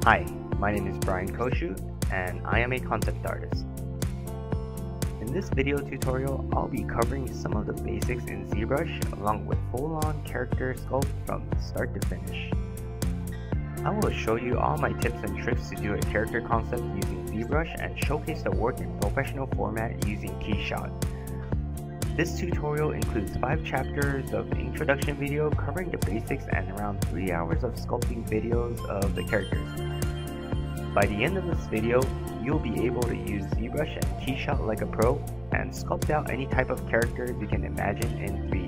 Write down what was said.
Hi, my name is Bryant Koshu, and I am a concept artist. In this video tutorial, I'll be covering some of the basics in ZBrush along with full-on character sculpt from start to finish. I will show you all my tips and tricks to do a character concept using ZBrush and showcase the work in professional format using Keyshot. This tutorial includes 5 chapters of introduction video covering the basics and around 3 hours of sculpting videos of the characters. By the end of this video, you'll be able to use ZBrush and Keyshot like a pro and sculpt out any type of characters you can imagine in 3